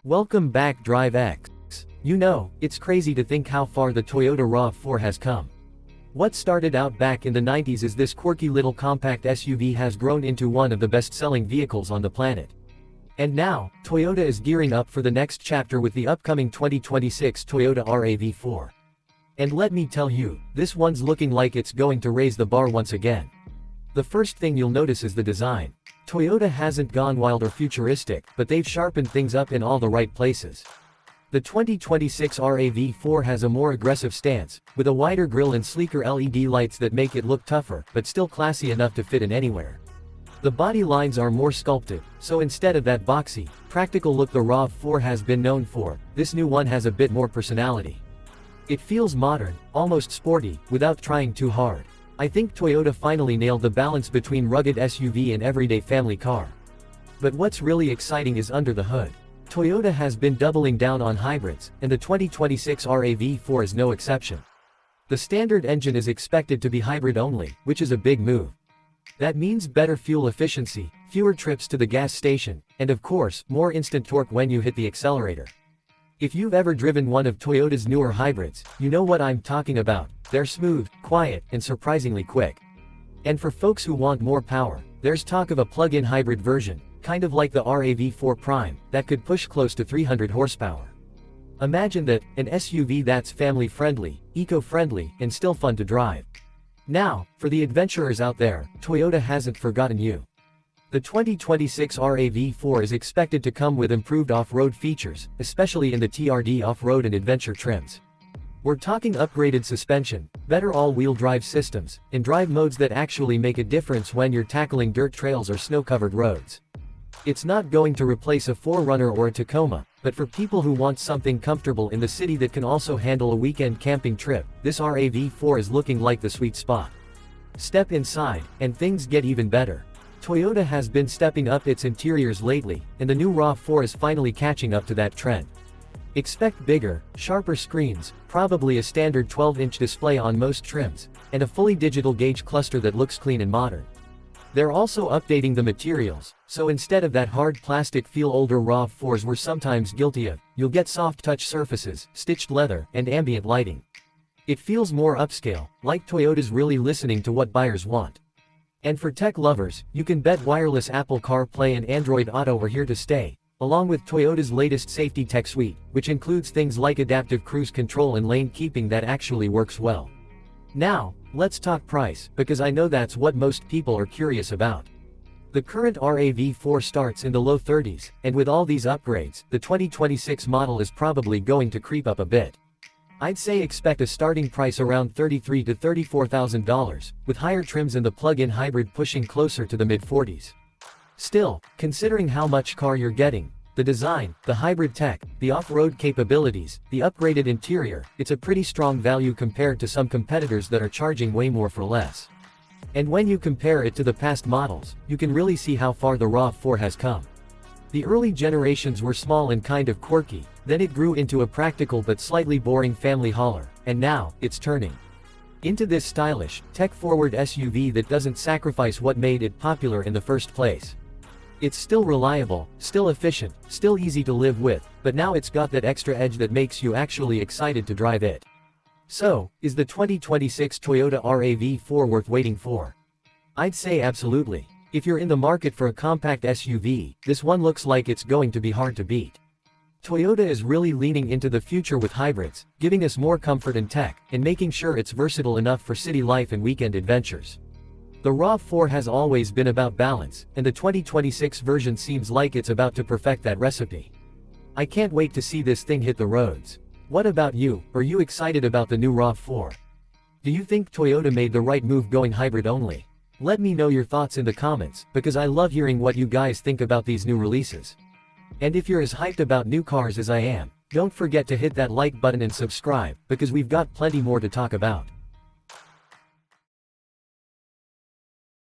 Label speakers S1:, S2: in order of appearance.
S1: Welcome back Drive X. You know, it's crazy to think how far the Toyota RAV4 has come. What started out back in the 90s as this quirky little compact SUV has grown into one of the best-selling vehicles on the planet. And now, Toyota is gearing up for the next chapter with the upcoming 2026 Toyota RAV4. And let me tell you, this one's looking like it's going to raise the bar once again. The first thing you'll notice is the design. Toyota hasn't gone wild or futuristic, but they've sharpened things up in all the right places. The 2026 RAV4 has a more aggressive stance, with a wider grille and sleeker LED lights that make it look tougher, but still classy enough to fit in anywhere. The body lines are more sculpted, so instead of that boxy, practical look the RAV4 has been known for, this new one has a bit more personality. It feels modern, almost sporty, without trying too hard. I think Toyota finally nailed the balance between rugged SUV and everyday family car. But what's really exciting is under the hood. Toyota has been doubling down on hybrids, and the 2026 RAV4 is no exception. The standard engine is expected to be hybrid only, which is a big move. That means better fuel efficiency, fewer trips to the gas station, and of course, more instant torque when you hit the accelerator. If you've ever driven one of Toyota's newer hybrids, you know what I'm talking about. They're smooth, quiet, and surprisingly quick. And for folks who want more power, there's talk of a plug-in hybrid version, kind of like the RAV4 Prime, that could push close to 300 horsepower. Imagine that, an SUV that's family-friendly, eco-friendly, and still fun to drive. Now, for the adventurers out there, Toyota hasn't forgotten you. The 2026 RAV4 is expected to come with improved off-road features, especially in the TRD off-road and adventure trims. We're talking upgraded suspension, better all-wheel drive systems, and drive modes that actually make a difference when you're tackling dirt trails or snow-covered roads. It's not going to replace a 4Runner or a Tacoma, but for people who want something comfortable in the city that can also handle a weekend camping trip, this RAV4 is looking like the sweet spot. Step inside, and things get even better. Toyota has been stepping up its interiors lately, and the new RAV4 is finally catching up to that trend. Expect bigger, sharper screens, probably a standard 12-inch display on most trims, and a fully digital gauge cluster that looks clean and modern. They're also updating the materials, so instead of that hard plastic feel older RAV4s were sometimes guilty of, you'll get soft touch surfaces, stitched leather, and ambient lighting. It feels more upscale, like Toyota's really listening to what buyers want. And for tech lovers, you can bet wireless Apple CarPlay and Android Auto are here to stay, along with Toyota's latest safety tech suite, which includes things like adaptive cruise control and lane keeping that actually works well. Now, let's talk price, because I know that's what most people are curious about. The current RAV4 starts in the low 30s, and with all these upgrades, the 2026 model is probably going to creep up a bit. I'd say expect a starting price around $33,000 to $34,000, with higher trims and the plug-in hybrid pushing closer to the mid-40s. Still, considering how much car you're getting, the design, the hybrid tech, the off-road capabilities, the upgraded interior, it's a pretty strong value compared to some competitors that are charging way more for less. And when you compare it to the past models, you can really see how far the RAV4 has come. The early generations were small and kind of quirky, then it grew into a practical but slightly boring family hauler, and now, it's turning into this stylish, tech-forward SUV that doesn't sacrifice what made it popular in the first place. It's still reliable, still efficient, still easy to live with, but now it's got that extra edge that makes you actually excited to drive it. So, is the 2026 Toyota RAV4 worth waiting for? I'd say absolutely. If you're in the market for a compact SUV, this one looks like it's going to be hard to beat. Toyota is really leaning into the future with hybrids, giving us more comfort and tech, and making sure it's versatile enough for city life and weekend adventures. The RAV4 has always been about balance, and the 2026 version seems like it's about to perfect that recipe. I can't wait to see this thing hit the roads. What about you? Are you excited about the new RAV4? Do you think Toyota made the right move going hybrid only? Let me know your thoughts in the comments, because I love hearing what you guys think about these new releases. And if you're as hyped about new cars as I am, don't forget to hit that like button and subscribe, because we've got plenty more to talk about.